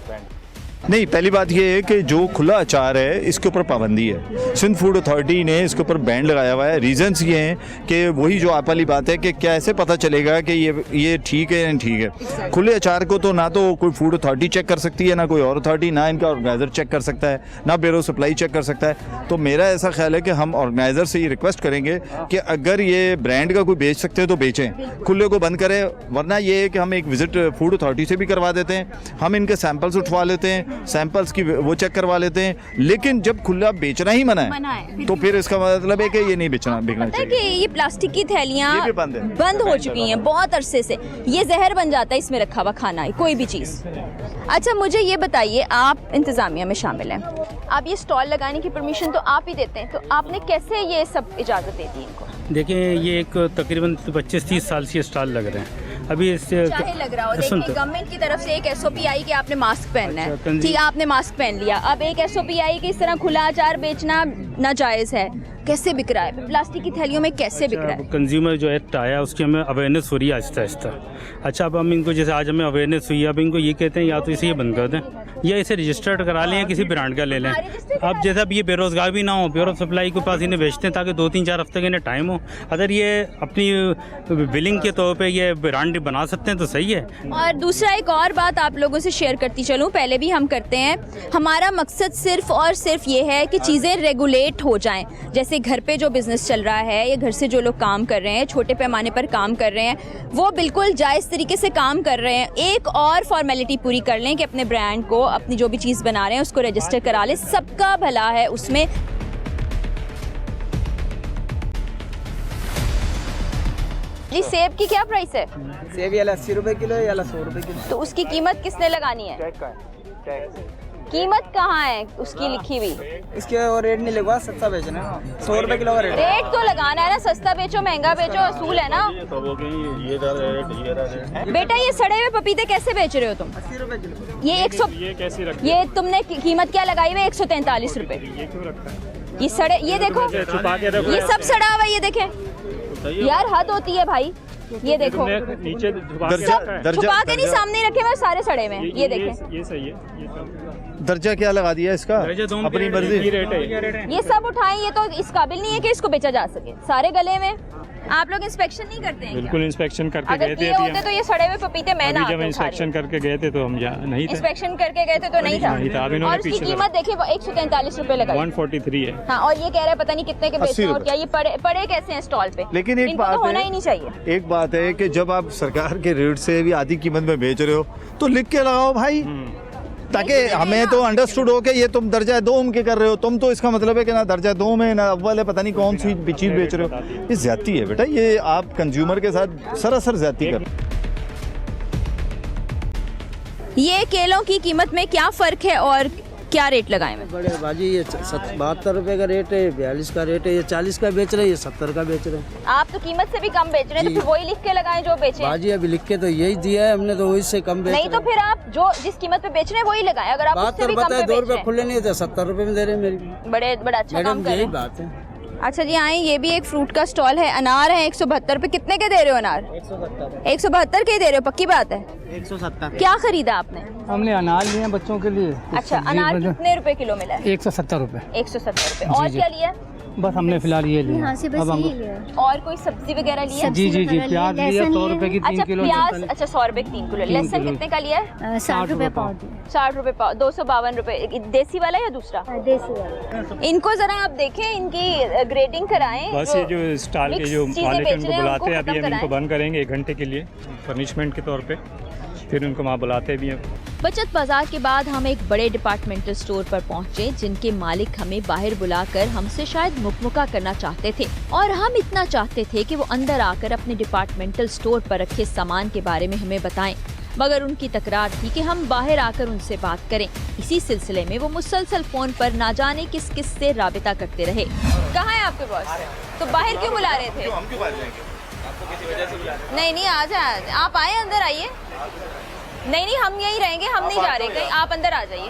नहीं, पहली बात ये है कि जो खुला अचार है इसके ऊपर पाबंदी है। सिंध फूड अथॉरिटी ने इसके ऊपर बैन लगाया हुआ है। रीजंस ये हैं कि वही जो आप वाली बात है कि कैसे पता चलेगा कि ये ठीक है या नहीं ठीक है। खुले अचार को तो ना तो कोई फूड अथॉरिटी चेक कर सकती है, ना कोई और अथॉरिटी, ना इनका ऑर्गेनाइजर चेक कर सकता है, ना ब्यूरो सप्लाई चेक कर सकता है। तो मेरा ऐसा ख्याल है कि हम ऑर्गेनाइजर से ये रिक्वेस्ट करेंगे कि अगर ये ब्रांड का कोई बेच सकते हैं तो बेचें, खुले को बंद करें। वरना ये है कि हम एक विजिट फूड अथॉरिटी से भी करवा देते हैं, हम इनके सैंपल्स उठवा लेते हैं, सैंपल्स की वो चेक करवा लेते हैं। लेकिन जब खुला बेचना ही मना है तो फिर इसका मतलब है कि ये नहीं बिकना चाहिए। कि ये प्लास्टिक की थैलियाँ बंद हो चुकी हैं बहुत अरसे से, ये जहर बन जाता है इसमें रखा हुआ खाना है, कोई भी चीज़। अच्छा मुझे ये बताइए, आप इंतज़ामिया में शामिल हैं, आप ये स्टॉल लगाने की परमिशन तो आप ही देते हैं, तो आपने कैसे ये सब इजाज़त दे दी इनको? देखिए, ये एक तकरीबन 25-30 साल से स्टॉल लग रहे हैं। अभी इससे चाहे लग रहा हो, देखिए गवर्नमेंट की तरफ से एक SOP आई कि आपने मास्क पहनना है, ठीक है, आपने मास्क पहन लिया। अब एक SOP आई कि इस तरह खुला अचार बेचना नाजायज़ है, कैसे बिक रहा है प्लास्टिक की थैलियों में, कैसे बिक रहा है? कंज्यूमर जो एक्ट आया उसकी हमें अवेयरनेस हो रही है आहिस्ता आहिस्ता। अच्छा, अब हम इनको जैसे आज हमें अवेयरनेस हुई है, अब इनको ये कहते हैं या तो इसे ये बंद कर दें या इसे रजिस्टर्ड करा लें या किसी ब्रांड का ले लें। अब जैसा अब ये बेरोजगार भी ना हो, ब्यूरो सप्लाई के पास इन्हें बेचते हैं ताकि 2-3-4 हफ्ते के इन्हें टाइम हो। अगर ये अपनी बिलिंग के तौर पे ये ब्रांड बना सकते हैं तो सही है। और दूसरा एक और बात आप लोगों से शेयर करती चलूँ, पहले भी हम करते हैं, हमारा मकसद सिर्फ और सिर्फ ये है कि चीज़ें रेगुलेट हो जाएं। जैसे घर पे जो बिज़नेस चल रहा है या घर से जो लोग काम कर रहे हैं, छोटे पैमाने पर काम कर रहे हैं, वो बिल्कुल जायज़ तरीके से काम कर रहे हैं। एक और फॉर्मेलिटी पूरी कर लें कि अपने ब्रांड को, अपनी जो भी चीज़ बना रहे हैं उसको रजिस्टर करा लें, सबका भला है उसमें। जी सेब की क्या प्राइस है? सेब ये 80 रुपए किलो है, 100 रुपए किलो। तो उसकी कीमत किसने लगानी है? कीमत कहाँ है उसकी लिखी हुई? इसके और रेट नहीं लगवा, सस्ता बेचना है, 100 रुपए किलो का रेट। रेट तो लगाना है ना, सस्ता बेचो महंगा बेचो, असूल है ना। बेटा ये सड़े हुए पपीते कैसे बेच रहे हो तुम? 80 रुपए किलो। ये 100 ये तुमने कीमत क्या लगाई हुई? 143 रुपए। ये सड़े, ये देखो ये सब सड़ा हुआ, ये देखें यार, हद होती है भाई। ये देखो नीचे छुपा के नहीं, सामने रखे हुए सारे सड़े हुए। ये देखें, ये सही है। दर्जा क्या लगा दिया इसका? अपनी मर्जी। ये सब उठाएं, ये तो इस काबिल नहीं है कि इसको बेचा जा सके। सारे गले में आप लोग इंस्पेक्शन नहीं करते हैं? बिल्कुल इंस्पेक्शन करके अगर गए थे। किए होते तो ये सड़े हुए पपीते मैं ना जब इंस्पेक्शन करके गए थे तो हम नहीं थे। इंस्पेक्शन करके गए थे तो नहीं था। और उसकी कीमत देखिए 143 रुपए लगाई, 143 है। हाँ, और ये कह रहा है पता नहीं कितने के बेचने और क्या। ये पड़े कैसे हैं स्टॉल पे? लेकिन एक बात तो होना है, ही नहीं चाहिए। एक बात है कि जब आप सरकार के रेट से भी आधी कीमत में बेच रहे हो तो लिख के लगाओ भाई, ताकि हमें तो अंडरस्टूड हो कि ये तुम दर्जा दोम के कर रहे हो। तुम तो इसका मतलब है कि ना दर्जा दोम है ना अव्वल है, पता नहीं कौन सी चीज़ बेच रहे हो। ये ज्यादती है बेटा, ये आप कंज्यूमर के साथ सरासर ज्यादती कर। ये केलों की कीमत में क्या फर्क है और क्या रेट लगाए मैं? बड़े बाजी ये 72 रुपए का रेट है, 42 का रेट है, ये 40 का बेच रहे हैं, ये 70 का बेच रहे हैं। आप तो कीमत से भी कम बेच रहे हैं, तो फिर वही लिख के लगाएं जो बेचे। बाजी अभी लिख के तो यही दिया है हमने, तो वही से कम बेच नहीं तो फिर आप जो जिस कीमत पे बेच रहे हैं वही लगाएं। अगर आप उससे भी कम पे 2 बेच रुपए रहे खुले नहीं थे, 70 रुपए में दे रहे हैं मेरी। बड़ा अच्छा काम कर रहे यही हैं। बात है। अच्छा जी आए, ये भी एक फ्रूट का स्टॉल है। अनार है 172 रुपए। कितने के दे रहे हो अनार? 172 के दे रहे हो, पक्की बात है? 170। क्या खरीदा आपने? हमने अनार लिए हैं बच्चों के लिए। अच्छा, अनार कितने रुपए किलो मिला है? 170 रुपए। 170 रुपए। और क्या लिया? बस हमने फिलहाल ये लिया। अब हम और कोई सब्जी वगैरह लिया? जी प्याज लिया 100 रुपए की 3 अच्छा किलो। प्याज, अच्छा 100 रुपए की 3 किलो। लहसुन कितने का लिया है? 60 रुपए पाव। 60 रुपए पाव, 252 रुपए। देसी वाला या दूसरा? देसी वाला। इनको जरा आप देखें, इनकी ग्रेडिंग कराएं। बस ये जो स्टॉल के जो मालिक उनको बुलाते हैं, अभी हम इनको बंद करेंगे 1 घंटे के लिए पनिशमेंट के तौर पे, फिर उनको वहाँ बुलाते भी हैं। बचत बाजार के बाद हम एक बड़े डिपार्टमेंटल स्टोर पर पहुंचे, जिनके मालिक हमें बाहर बुलाकर हमसे शायद मुकमुका करना चाहते थे, और हम इतना चाहते थे कि वो अंदर आकर अपने डिपार्टमेंटल स्टोर पर रखे सामान के बारे में हमें बताएं, मगर उनकी तकरार थी कि हम बाहर आकर उनसे बात करें। इसी सिलसिले में वो मुसलसल फोन पर ना जाने किस किस से राबिता करते रहे। कहाँ है आपके बॉस? तो बाहर क्यों बुला रहे थे? हम क्यों बाहर जाएंगे? नहीं आ जाए, आप आए, अंदर आइए। नहीं हम यहीं रहेंगे, हम नहीं जा रहे कहीं। आप अंदर आ जाइए।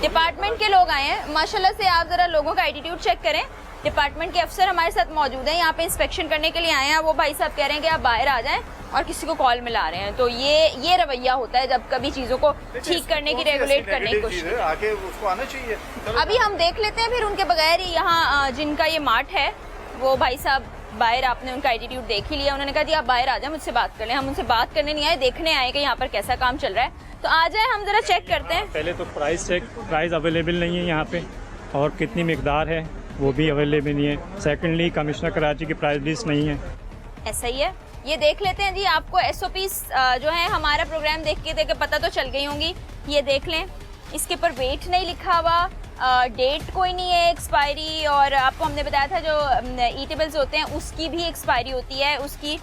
डिपार्टमेंट के लोग आए हैं माशाल्लाह से। आप जरा लोगों का एटीट्यूड चेक करें। डिपार्टमेंट के अफसर हमारे साथ मौजूद हैं, यहाँ पे इंस्पेक्शन करने के लिए आए हैं। वो भाई साहब कह रहे हैं कि आप बाहर आ जाएं और किसी को कॉल मिला रहे हैं। तो ये रवैया होता है जब कभी चीजों को ठीक करने की, रेगुलेट करने की कोशिश। आके उसको आना चाहिए। अभी हम देख लेते हैं, फिर उनके बगैर ही यहाँ जिनका ये मार्ट है, वो भाई साहब बाहर, आपने उनका एटीट्यूड देख ही लिया। उन्होंने कहा जी आप बाहर आ जाए, मुझसे बात कर लें। हम उनसे बात करने नहीं आए, देखने आए कि यहाँ पर कैसा काम चल रहा है। तो आ जाए, हम जरा चेक करते हैं। पहले तो प्राइस अवेलेबल नहीं है यहाँ पे, और कितनी मिकदार है वो भी अवेलेबल नहीं है। सेकेंडली कमिश्नर कराची की प्राइस लिस्ट नहीं है। ऐसा ही है, ये देख लेते हैं जी। आपको SOPs जो है हमारा प्रोग्राम देख के पता तो चल गई होंगी। ये देख लें, इसके ऊपर वेट नहीं लिखा हुआ, डेट कोई नहीं है एक्सपायरी। और आपको हमने बताया था जो ईटेबल्स होते हैं उसकी भी एक्सपायरी होती है, उसकी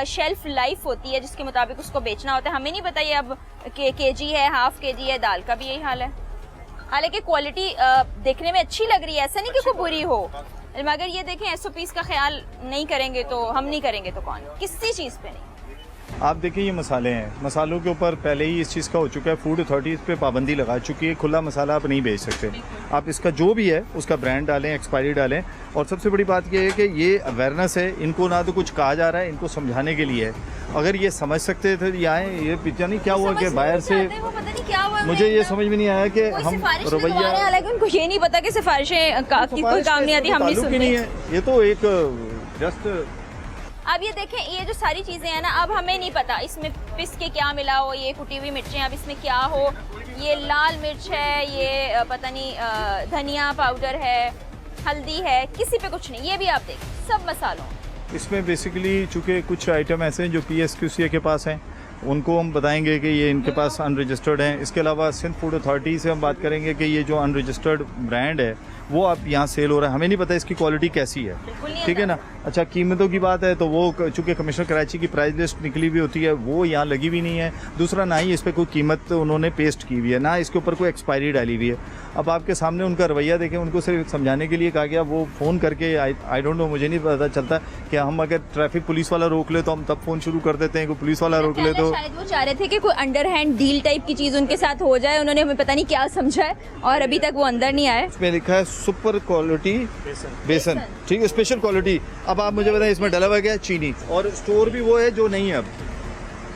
शेल्फ लाइफ होती है जिसके मुताबिक उसको बेचना होता है। हमें नहीं पता ये अब केजी है, हाफ केजी है। दाल का भी यही हाल है। हालांकि क्वालिटी देखने में अच्छी लग रही है, ऐसा नहीं कि कोई बुरी हो, मगर ये देखें SOPs का ख्याल नहीं करेंगे तो हम नहीं करेंगे तो कौन? किसी चीज़ पे नहीं। आप देखिए ये मसाले हैं, मसालों के ऊपर पहले ही इस चीज़ का हो चुका है, फूड अथॉरिटी इस पे पाबंदी लगा चुकी है। खुला मसाला आप नहीं बेच सकते। आप इसका जो भी है उसका ब्रांड डालें, एक्सपायरी डालें। और सबसे बड़ी बात ये है कि ये अवेयरनेस है, इनको ना तो कुछ कहा जा रहा है, इनको समझाने के लिए है। अगर ये समझ सकते थे ये आए, ये पिक्चर नहीं क्या हुआ कि बाहर से मुझे ये समझ में नहीं आया कि हम रवैया, हालांकि उनको ये नहीं पता कि सिफारिशें की कोई काम नहीं आती, हम नहीं सुनते। नहीं है, ये तो एक जस्ट। अब ये देखें, ये जो सारी चीज़ें हैं ना, अब हमें नहीं पता इसमें पिस के क्या मिला हो। ये कुटी हुई मिर्चें, अब इसमें क्या हो। ये लाल मिर्च है, ये पता नहीं धनिया पाउडर है, हल्दी है, किसी पे कुछ नहीं। ये भी आप देखें, सब मसालों। इसमें बेसिकली चूँकि कुछ आइटम ऐसे हैं जो PSQCA के पास हैं, उनको हम बताएंगे कि ये इनके पास अनरजिस्टर्ड हैं। इसके अलावा सिंध फूड अथॉरिटी से हम बात करेंगे कि ये जो अनरजिस्टर्ड ब्रांड है वो अब यहाँ सेल हो रहा है, हमें नहीं पता इसकी क्वालिटी कैसी है, ठीक है ना। अच्छा, कीमतों की बात है तो वो चूँकि कमिश्नर कराची की प्राइस लिस्ट निकली हुई होती है, वो यहाँ लगी भी नहीं है। दूसरा, ना ही इस पर कोई कीमत उन्होंने पेस्ट की हुई है, ना इसके ऊपर कोई एक्सपायरी डाली हुई है। अब आपके सामने उनका रवैया देखें, उनको सिर्फ समझाने के लिए कहा गया, वो फ़ोन करके आई डोंट नो, मुझे नहीं पता चलता कि हम अगर ट्रैफिक पुलिस वाला रोक ले तो हम तब फ़ोन शुरू कर देते हैं, कोई पुलिस वाला रोक ले तो शायद वो चाह रहे थे कि कोई अंडर हैंड डील टाइप की चीज़ उनके साथ हो जाए, उन्होंने हमें पता नहीं क्या समझा है और अभी तक वो अंदर नहीं आए। इसमें लिखा है सुपर क्वालिटी बेसन, ठीक है, स्पेशल क्वालिटी। अब आप मुझे बताएं इसमें डला हुआ क्या है? चीनी, और स्टोर भी वो है जो नहीं है अब।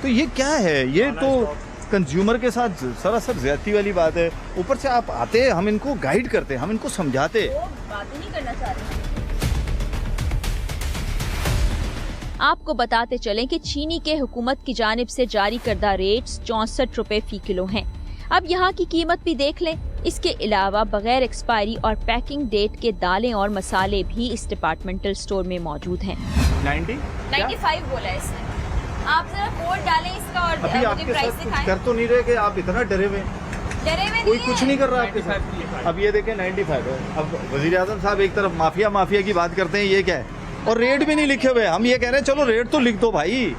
तो ये क्या है? ये तो कंज्यूमर के साथ सरासर ज्यादती वाली बात है। ऊपर से आप आते, हम इनको गाइड करते, हम इनको समझाते, बात ही नहीं करना चाह रहे। आपको बताते चलें कि चीनी के हुकूमत की जानिब से जारी करदा रेट्स 64 रुपए फी किलो हैं। अब यहाँ की कीमत भी देख लें। इसके अलावा बगैर एक्सपायरी और पैकिंग डेट के दालें और मसाले भी इस डिपार्टमेंटल स्टोर में मौजूद हैं। 95 बोला है इसने। आप जरा कोड डालें इसका और अभी आपके साथ कुछ कर तो नहीं रहे कि आप इतना डरे हुए? कोई कुछ नहीं कर रहा आपके साथ। अब ये देखें 95 है। अब वजीर आजम साहब एक तरफ माफिया की बात करते हैं, ये क्या है? और रेट भी नहीं लिखे हुए। हम ये कह रहे हैं चलो रेट तो लिख दो भाई,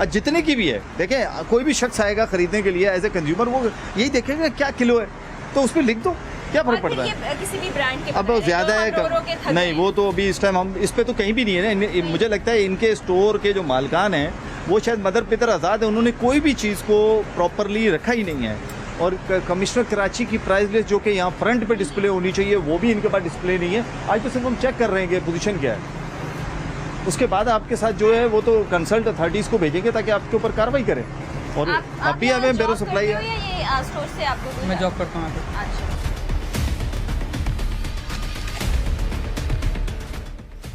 जितने की भी है। देखें, कोई भी शख्स आएगा खरीदने के लिए एज ए कंज्यूमर, वो यही देखेगा क्या किलो है, तो उस पर लिख दो, क्या फर्क पड़ता है? किसी भी ब्रांड के अब ज्यादा है नहीं, वो तो अभी इस टाइम हम इस पे तो कहीं भी नहीं है ना। मुझे लगता है इनके स्टोर के जो मालकान हैं वो शायद मदर पितर आज़ाद है, उन्होंने कोई भी चीज़ को प्रॉपरली रखा ही नहीं है। और कमिश्नर कराची की प्राइस लिस्ट जो कि यहाँ फ्रंट पे डिस्प्ले होनी चाहिए, वो भी इनके पास डिस्प्ले नहीं है। आज तो सिर्फ हम चेक कर रहे हैं कि पोजीशन क्या है। उसके बाद आपके साथ जो है वो तो कंसल्ट अथॉरिटीज़ को भेजेंगे ताकि आपके ऊपर कार्रवाई करें। और अभी हमें बेरो सप्लाई है। मैं जॉब करता हूँ।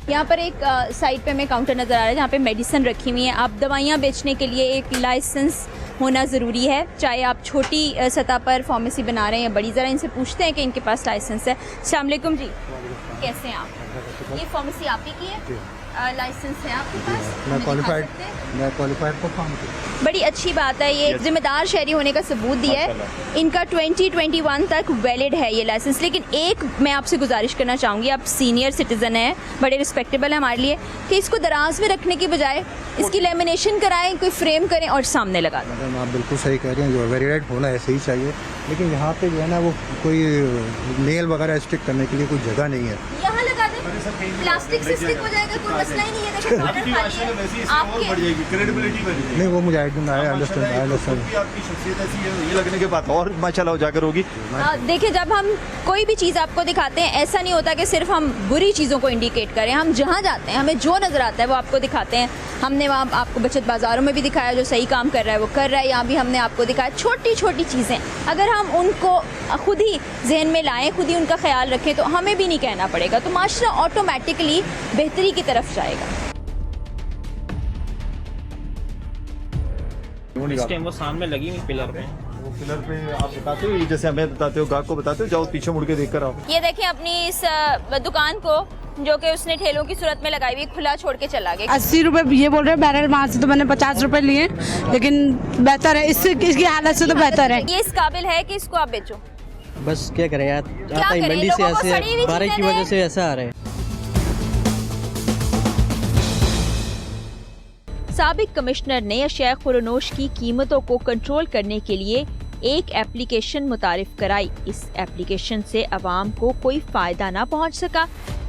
यहाँ पर एक साइड पे हमें काउंटर नज़र आ रहा है जहाँ पे मेडिसिन रखी हुई है। आप दवाइयाँ बेचने के लिए एक लाइसेंस होना ज़रूरी है, चाहे आप छोटी सतह पर फार्मेसी बना रहे हैं या बड़ी। ज़रा इनसे पूछते हैं कि इनके पास लाइसेंस है। अस्सलाम वालेकुम जी, कैसे हैं आप? ये फार्मेसी आप ही की है? लाइसेंस है आपके पास? मैं क्वालिफाइड को काम करता। बड़ी अच्छी बात है, ये जिम्मेदार शहरी होने का सबूत दिया है। इनका 2021 तक वैलिड है ये लाइसेंस। लेकिन एक मैं आपसे गुजारिश करना चाहूँगी, आप सीनियर सिटीज़न हैं, बड़े रिस्पेक्टेबल है हमारे लिए, कि इसको दराज में रखने की बजाय इसकी लेमिनेशन कराएं, कोई फ्रेम करें और सामने लगा दें। मैडम आप बिल्कुल सही कह रही हैं, जो वैलिड होना ऐसे ही चाहिए। लेकिन यहाँ पे जो है ना वो कोई नेल वगैरह स्टिक करने के लिए कोई जगह नहीं है। यहाँ लगा दें, प्लास्टिक से स्टिक हो जाएगा, कोई मसला ही नहीं है। देखिए नहीं, वो मुझे अंडरस्टैंड आपकी शख्सियत ऐसी है, ये लगने के बाद और माशाल्लाह उजागर होगी। देखिए, जब हम कोई भी चीज़ आपको दिखाते हैं, ऐसा नहीं होता कि सिर्फ हम बुरी चीज़ों को इंडिकेट करें। हम जहाँ जाते हैं हमें जो नज़र आता है वो आपको दिखाते हैं। हमने वहाँ आपको बचत बाज़ारों में भी दिखाया, जो सही काम कर रहा है वो कर रहा है। यहाँ भी हमने आपको दिखाया छोटी छोटी चीज़ें, अगर हम उनको खुद ही जहन में लाएं, खुद ही उनका ख्याल रखें, तो हमें भी नहीं कहना पड़ेगा, तो माशरा ऑटोमेटिकली बेहतरी की तरफ जाएगा। इस टाइम वो सामने लगी हुई पिलर पे, वो पिलर पे आप बताते हो, जैसे हमें बताते हो, गाहक को बताते हो, जाओ पीछे मुड़ के देख कर आओ। ये देखें अपनी इस दुकान को, जो कि उसने ठेलों की सूरत में लगाई हुई, खुला छोड़ के चला गया। 80 रुपए ये बोल रहे हैं बैरल, वहाँ से तो मैंने 50 रुपए लिए, लेकिन बेहतर है इसकी हालत से तो बेहतर है। ये इस काबिल है कि इसको आप बेचो? बस क्या करें यार, मंडी से ऐसे बारिश की वजह से ऐसा आ रहा है। साबिक कमिश्नर ने अशिया खुरनोश की कीमतों को कंट्रोल करने के लिए एक एप्लीकेशन मुतारिफ कराई। इस एप्लीकेशन से अवाम को कोई फायदा ना पहुंच सका,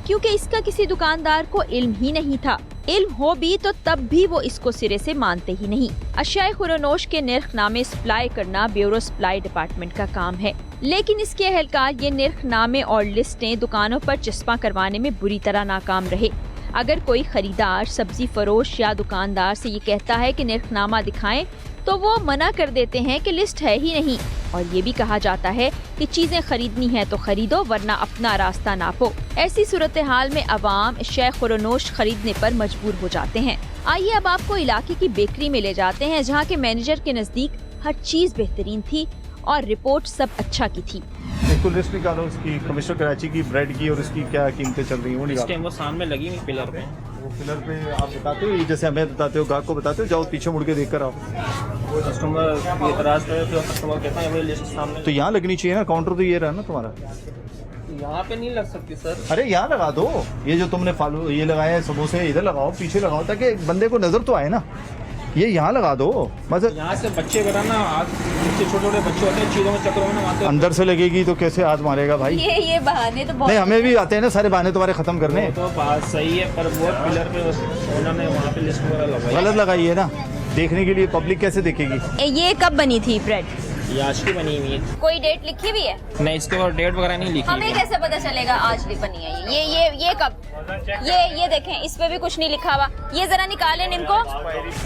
क्योंकि इसका किसी दुकानदार को इल्म ही नहीं था। इल्म हो भी तो तब भी वो इसको सिरे से मानते ही नहीं। अशिया खुरनोश के निर्खनामे सप्लाई करना ब्यूरो सप्लाई डिपार्टमेंट का काम है, लेकिन इसके अहलकार ये निर्खनामे और लिस्टें दुकानों पर चस्पा करवाने में बुरी तरह नाकाम रहे। अगर कोई खरीदार, सब्जी फरोश या दुकानदार से ये कहता है कि निर्खनामा दिखाएं, तो वो मना कर देते हैं कि लिस्ट है ही नहीं। और ये भी कहा जाता है कि चीजें खरीदनी है तो खरीदो, वरना अपना रास्ता नापो। ऐसी सूरत हाल में अवाम अशिया खुरनोश खरीदने पर मजबूर हो जाते हैं। आइए अब आपको इलाके की बेकरी में ले जाते हैं, जहाँ के मैनेजर के नजदीक हर चीज बेहतरीन थी और रिपोर्ट सब अच्छा की थी। एक लिस्ट निकालो उसकी, कमिश्नर कराची की ब्रेड की, और उसकी क्या कीमतें चल रही हैं वो निकालो। वो सामने लगी हुई पिलर पे, वो पिलर पे आप बताते हो, ये जैसे हमें बताते हो, ग्राहक को बताते हो, जाओ पीछे मुड़ के देख कर आओ। वो कस्टमर एतराज़ करे तो कस्टमर कहता है लिस्ट सामने। तो यहाँ लगनी चाहिए ना, काउंटर तो ये रहा ना तुम्हारा। यहाँ पे नहीं लग सकती सर। अरे यहाँ लगा दो, ये जो तुमने फालू ये लगाए हैं समोसे, इधर लगाओ, पीछे लगाओ, ताकि बंदे को नजर तो आए ना। ये यहाँ लगा दो मतलब। यहाँ से बच्चे वगैरह ना, आज छोटे छोटे बच्चे होते हैं चीज़ों में चक्रों में वहाँ से अंदर से लगेगी तो कैसे हाथ मारेगा भाई। ये बहाने तो बहुत नहीं, हमें भी आते हैं ना सारे बहाने तुम्हारे खत्म करने। तो बात सही है, पर वो पिलर पे उन्होंने वहाँ पे लिस्ट वगैरह लगाई। गलत लगाई है ना, देखने के लिए पब्लिक कैसे देखेगी। ये कब बनी थी ब्रेड? ये आज की बनी हुई है। कोई डेट लिखी हुई है? नहीं, इसके ऊपर डेट वगैरह नहीं लिखी हमें है। कैसे पता चलेगा आज भी बनी है ये कब? ये देखें, इस पे भी कुछ नहीं लिखा हुआ। ये जरा निकालें इनको।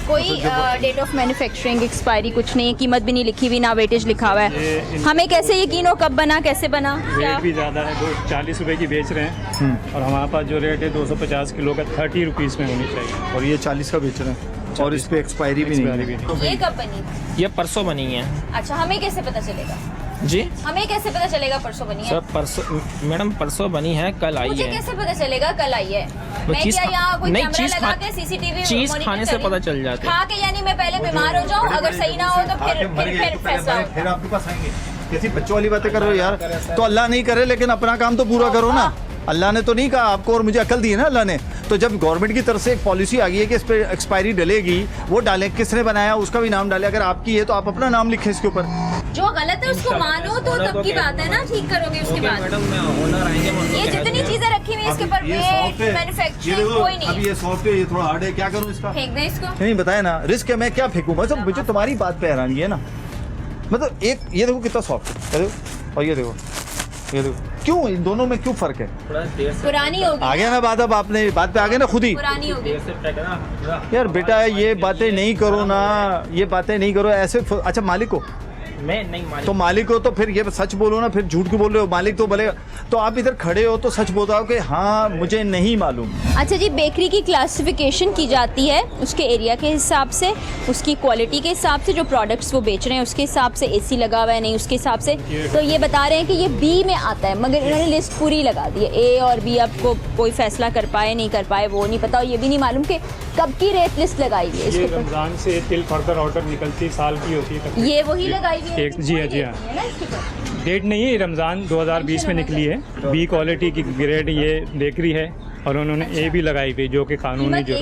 कोई डेट ऑफ मैन्युफैक्चरिंग, एक्सपायरी कुछ नहीं है, कीमत भी नहीं लिखी हुई, ना वेटेज लिखा हुआ है। हमें कैसे यकीन हो कब बना, कैसे बना? रेट भी ज़्यादा है, 40 रुपए की बेच रहे हैं और हमारे पास जो रेट है 250 किलो का 30 रुपीज़ में होनी चाहिए, और ये 40 का बेच रहे हैं और इस पे एक्सपायरी भी नहीं है। ये कब बनी? ये परसों बनी है। अच्छा, हमें कैसे पता चलेगा? जी हमें कैसे पता चलेगा परसों बनी है? सर परसों मैडम परसों बनी है, कल आई मुझे है। कैसे पता चलेगा कल आई है? मैं चीज़ क्या यहाँ कोई नहीं, कैमरा चीज़ लगा के सीसीटीवी चीज़ खाने से पता चल जाता है। खा के यानी मैं पहले बीमार हो जाऊँ, अगर सही ना हो तो फिर फैसला हो। फिर आपके पास आएंगे। कैसी बच्चों वाली बातें कर रहे हो यार। तो अल्लाह नहीं करे, लेकिन अपना काम तो पूरा करो ना। अल्लाह ने तो नहीं कहा आपको, और मुझे अकल दी है ना अल्लाह ने। तो जब गवर्नमेंट की तरफ से एक पॉलिसी आ गई है कि इस पर एक्सपायरी डलेगी, वो डालें, किसने बनाया उसका भी नाम डालें। अगर आपकी है तो आप अपना नाम लिखें इसके ऊपर। जो गलत है उसको मानो तो तब की बात है ना, ठीक करोगे उसके बाद। मैडम मैं ओनर आएंगे। ये जितनी चीजें रखी हुई है इसके ऊपर मैन्युफैक्चरिंग कोई नहीं है। ये सॉफ्ट है, ये थोड़ा हार्ड है, क्या करूँ इसका? फेंक दें इसको। नहीं बताया ना, रिस्क है, मैं क्या फेंकूँ? मतलब मुझे तुम्हारी बात पे हैरानी है ना। मतलब एक ये देखो कितना सॉफ्ट है, और ये देखो क्यों, इन दोनों में क्यों फर्क है? पुरानी होगी। आ गया ना बात, अब आपने बात पे आ गए ना खुद ही। पुरानी होगी यार बेटा ये बातें नहीं करो ना, ये बातें नहीं करो ऐसे। अच्छा मालिक हो? मैं नहीं मालिक। तो मालिक हो तो फिर ये सच बोलो ना, फिर झूठ क्यों बोल रहे हो? मालिक तो बोलेगा। तो आप इधर खड़े हो तो सच बताओ कि हाँ मुझे नहीं मालूम। अच्छा जी, बेकरी की क्लासिफिकेशन की जाती है उसके एरिया के हिसाब से, उसकी क्वालिटी के हिसाब से, जो प्रोडक्ट्स वो बेच रहे हैं उसके हिसाब से, एसी लगा हुआ है नहीं उसके हिसाब से। तो ये बता रहे हैं कि ये बी में आता है, मगर इन्होंने लिस्ट पूरी लगा दी है। ए और बी आपको कोई फैसला कर पाए नहीं कर पाए वो नहीं पता, और ये भी नहीं मालूम कि कब की रेट लिस्ट लगाई हुई है इसके ऊपर। रमज़ान से टिल फर्दर ऑर्डर निकलती साल की होती है। ये वही लगाई हुई है? जी हाँ, जी हाँ। डेट नहीं है, रमज़ान 2020 में निकली है। बी क्वालिटी की ग्रेड ये बेकरी है, और उन्होंने ए भी लगाई हुई जो कि कानूनी जो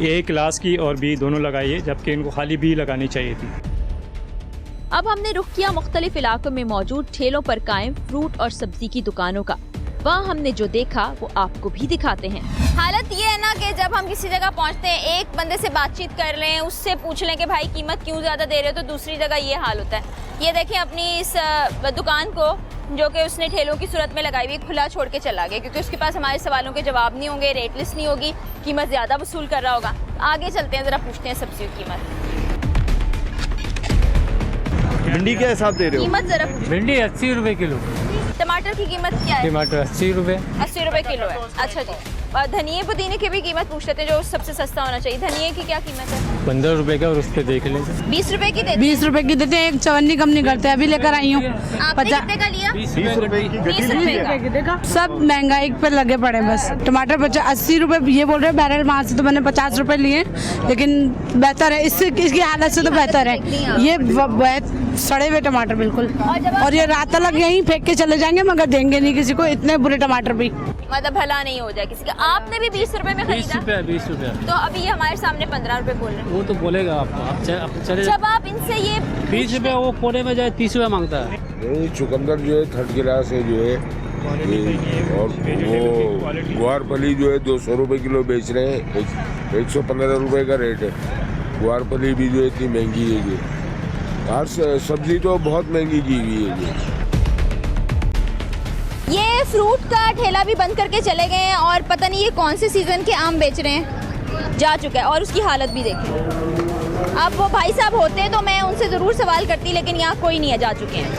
ए क्लास की और बी दोनों लगाई है, जबकि इनको खाली बी लगानी चाहिए थी। अब हमने रुख किया मुख्तलिफ इलाकों में मौजूद ठेलों पर कायम फ्रूट और सब्जी की दुकानों का। वहाँ हमने जो देखा वो आपको भी दिखाते हैं। हालत ये है ना कि जब हम किसी जगह पहुँचते हैं, एक बंदे से बातचीत कर लें, उससे पूछ लें कि भाई कीमत क्यों ज़्यादा दे रहे हो, तो दूसरी जगह ये हाल होता है। ये देखें अपनी इस दुकान को, जो कि उसने ठेलों की सूरत में लगाई हुई, खुला छोड़ के चला गया, क्योंकि उसके पास हमारे सवालों के जवाब नहीं होंगे, रेट लिस्ट नहीं होगी, कीमत ज़्यादा वसूल कर रहा होगा। आगे चलते हैं, ज़रा पूछते हैं सब्जी की कीमत। भिंडी क्या हिसाब दे रहे हो? कीमत ज़रा भिंडी 80 रुपए किलो। टमाटर की कीमत क्या है? टमाटर 80 रुपए। 80 रुपए किलो है। अच्छा जी, और धनिए पुदीने की भी कीमत पूछ लेते हैं, जो सबसे सस्ता होना चाहिए। धनिए की क्या कीमत है? 15 रुपए का, और उस पर देख लें। 20 रुपए की देते 20 रुपए की देते हैं, एक चवन्नी कम नहीं करते। अभी लेकर आई हूँ। आपने कितने का लिया? 20 रुपए की 20 रुपए का। सब महंगाई पे लगे पड़े बस। टमाटर 80 रुपए ये बोल रहे हैं बैरल, वहाँ से तो मैंने 50 रुपए लिए, लेकिन बेहतर है इससे, इसकी हालत से तो बेहतर है। ये बहुत सड़े हुए टमाटर बिल्कुल, और ये रात तक यहीं फेंक के चले जाएंगे, मगर देंगे नहीं किसी को, इतने बुरे टमाटर भी। मतलब भला नहीं हो जाए किसी का। आपने भी 20 रुपए में खरीदा? 20 रुपए। तो अभी ये हमारे सामने 15 रुपए बोल रहे हैं। वो तो बोलेगा आपको, आप चले। जब आप इनसे ये 20 रुपए वो कोने में जाए 30 रुपए मांगता है। चुकंदर जो है 3rd क्लास है जो है, और वो गुआरफली जो है 200 रुपए किलो बेच रहे हैं। 115 रुपए का रेट है। गुआरफली भी जो है इतनी महंगी है जी। हर सब्जी तो बहुत महंगी की हुई है जी। ये फ्रूट का ठेला भी बंद करके चले गए हैं, और पता नहीं ये कौन से सीजन के आम बेच रहे हैं, जा चुका है। और उसकी हालत भी देखें। अब वो भाई साहब होते तो मैं उनसे ज़रूर सवाल करती, लेकिन यहाँ कोई नहीं है, जा चुके हैं।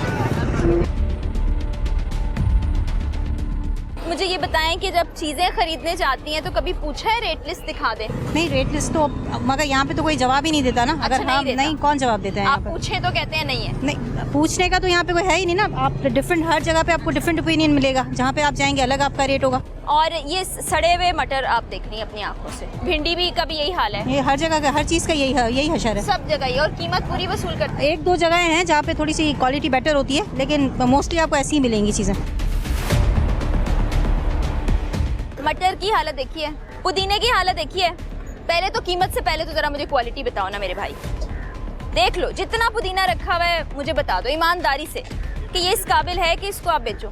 मुझे ये बताएं कि जब चीजें खरीदने जाती हैं तो कभी पूछा है रेट लिस्ट दिखा दे? नहीं, रेट लिस्ट तो मगर यहाँ पे तो कोई जवाब ही नहीं देता ना। अगर अच्छा, नहीं कौन जवाब देता है? आप पूछे तो कहते हैं नहीं है। नहीं, पूछने का तो यहाँ पे कोई है ही नहीं ना। आप डिफरेंट, हर जगह पे आपको डिफरेंट ओपिनियन मिलेगा। जहाँ पे आप जाएंगे अलग आपका रेट होगा। और ये सड़े हुए मटर आप देख रही हैं अपनी आंखों से, भिंडी भी का भी यही हाल है। ये हर जगह का, हर चीज़ का यही हशर है। सब जगह ही। और कीमत पूरी वसूल करते हैं? 1-2 जगह हैं जहाँ पे थोड़ी सी क्वालिटी बेटर होती है, लेकिन मोस्टली आपको ऐसी ही मिलेंगी चीज़ें। मटर की हालत देखिए, पुदीने की हालत देखिए। पहले तो कीमत से पहले तो जरा मुझे क्वालिटी बताओ ना मेरे भाई। देख लो जितना पुदीना रखा हुआ है, मुझे बता दो ईमानदारी से कि ये इस काबिल है कि इसको आप बेचो।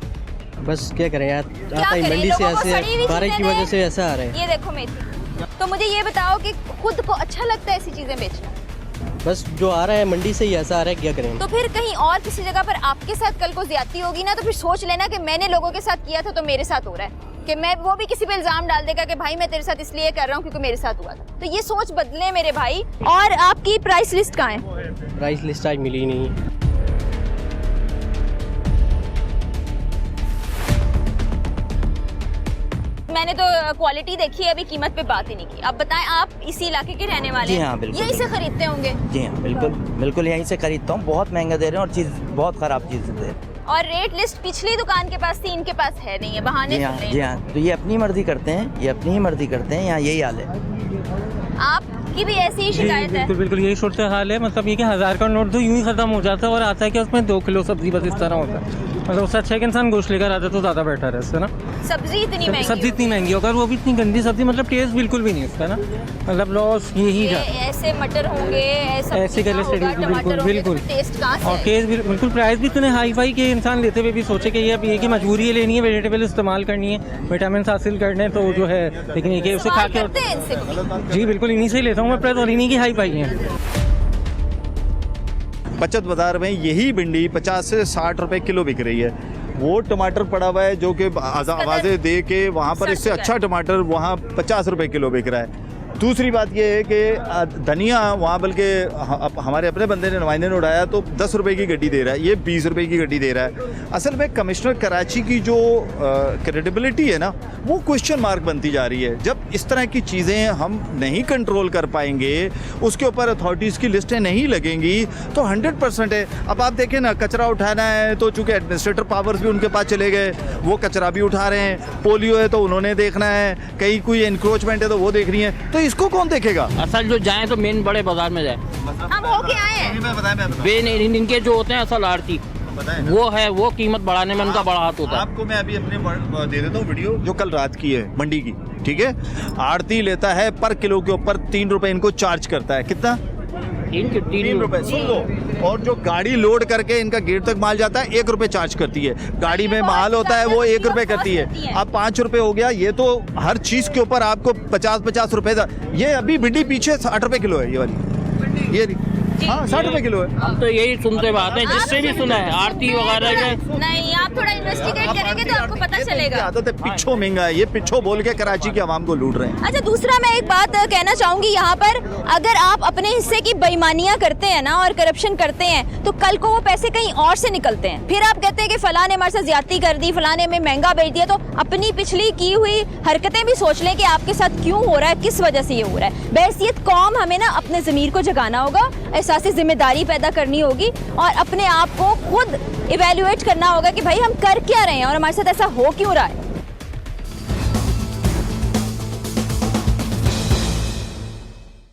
बस क्या करें यार, मंडी से ऐसे बारिश की वजह से ऐसा आ रहा है। ये देखो मेथी। तो मुझे ये बताओ कि खुद को अच्छा लगता है ऐसी चीजें बेचना? बस जो आ रहा है मंडी से ही ऐसा आ रहा है, क्या करें। तो फिर कहीं और किसी जगह पर आपके साथ कल को ज्यादती होगी ना, तो फिर सोच लेना कि मैंने लोगों के साथ किया था तो मेरे साथ हो रहा है, कि मैं वो भी किसी पे इल्जाम डाल देगा कि भाई मैं तेरे साथ इसलिए कर रहा हूँ क्योंकि मेरे साथ हुआ था। तो ये सोच बदले मेरे भाई। और आपकी प्राइस लिस्ट कहाँ है? प्राइस लिस्ट आज मिली नहीं। मैंने तो क्वालिटी देखी है, अभी कीमत पे बात ही नहीं की। अब बताएं, आप इसी इलाके के रहने वाले हैं? जी हाँ, बिल्कुल। यहीं से खरीदते होंगे? जी हाँ, बिल्कुल यहीं से खरीदता हूँ। बहुत महंगा दे रहे हैं और चीज़ बहुत ख़राब चीज़ दे रहे हैं। और रेट लिस्ट पिछली दुकान के पास थी, इनके पास है नहीं है, बहाने जी हाँ, तो ये अपनी मर्जी करते हैं, यहाँ यही हाल है। आपकी भी ऐसी ही शिकायत है? बिल्कुल यही सूरत हाल है। मतलब ये कि 1000 का नोट तो यूं ही खत्म हो जाता है और आता है कि उसमें 2 किलो सब्जी बस इस तरह होता है। मतलब उससे अच्छा है कि इंसान गोश्त लेकर आता तो ज़्यादा बेटर है इससे ना। सब्जी इतनी महंगी होकर वो भी इतनी गंदी सब्जी, मतलब टेस्ट बिल्कुल भी नहीं उसका ना, मतलब लॉस यही है। ऐसे मटर होंगे, ऐसे बिल्कुल टेस्ट कहाँ से? और टेस्ट बिल्कुल, प्राइस भी इतने हाई फाई के इंसान लेते हुए भी सोचे कि ये अब ये की मजबूरी है लेनी है, वेजिटेबल इस्तेमाल करनी है, विटामिन हासिल करने, तो जो है लेकिन ये उसे खा के। जी बिल्कुल, इन्हीं से ही लेता हूँ मैं प्राइस, और इन्हीं की हाई फाई है। बचत बाजार में यही भिंडी 50 से 60 रुपए किलो बिक रही है। वो टमाटर पड़ा हुआ है जो कि आवाज़ें दे के वहाँ पर इससे अच्छा टमाटर वहाँ 50 रुपए किलो बिक रहा है। दूसरी बात ये है कि धनिया वहाँ बल्कि हमारे अपने बंदे ने, नुमाइंदे ने उड़ाया तो 10 रुपए की गड्डी दे रहा है, ये 20 रुपए की गड्डी दे रहा है। असल में कमिश्नर कराची की जो क्रेडिबिलिटी है ना, वो क्वेश्चन मार्क बनती जा रही है। जब इस तरह की चीज़ें हम नहीं कंट्रोल कर पाएंगे, उसके ऊपर अथॉरिटीज़ की लिस्टें नहीं लगेंगी, तो 100% है। अब आप देखें ना, कचरा उठाना है तो चूँकि एडमिनिस्ट्रेटर पावर्स भी उनके पास चले गए, वो कचरा भी उठा रहे हैं। पोलियो है तो उन्होंने देखना है, कहीं कोई इंक्रोचमेंट है तो वो देख रही है, तो इसको कौन देखेगा? असल जो जाए तो मेन बड़े बाजार में जाए। हम होके आए हैं। इनके जो होते हैं असल आड़ती, वो है, वो कीमत बढ़ाने में उनका बड़ा हाथ होता है। आपको मैं अभी अपने दे देता हूँ वीडियो जो कल रात की है मंडी की, ठीक है। आड़ती लेता है पर किलो के ऊपर 3 रुपए इनको चार्ज करता है। कितना? 3 रुपए। सुन लो। और जो गाड़ी लोड करके इनका गेट तक माल जाता है 1 रुपए चार्ज करती है। गाड़ी में माल होता है वो 1 रुपए करती है। अब 5 रुपए हो गया। ये तो हर चीज के ऊपर आपको 50 रुपए। ये अभी भिंडी पीछे 60 रुपए किलो है, ये वाली, ये हाँ 60 रुपए किलो है। हम तो यही सुनते बात है, जिससे भी सुना है आरती वगैरह के। नहीं, आप थोड़ा इन्वेस्टिगेट करेंगे तो आपको पता चलेगा। आदत है पिछो महंगा है, ये पिछो बोल के कराची की आवाम को लूट रहे हैं। अच्छा, दूसरा मैं एक बात कहना चाहूंगी यहाँ पर, अगर आप अपने हिस्से की बेईमानियां करते हैं ना और करप्शन करते हैं, तो कल को वो पैसे कहीं और से निकलते हैं। फिर आप कहते हैं कि फलां ने हमारे साथ ज्यादती कर दी, फलां ने हमें महंगा बेच दिया। तो अपनी पिछली की हुई हरकतें भी सोच लें कि आपके साथ क्यों हो रहा है, किस वजह से ये हो रहा है। बहैसियत कौम हमें ना अपने ज़मीर को जगाना होगा, एहसास जिम्मेदारी पैदा करनी होगी और अपने आप को खुद इवैल्यूएट करना होगा कि भाई हम कर क्या रहे हैं और हमारे साथ ऐसा हो क्यों रहा है।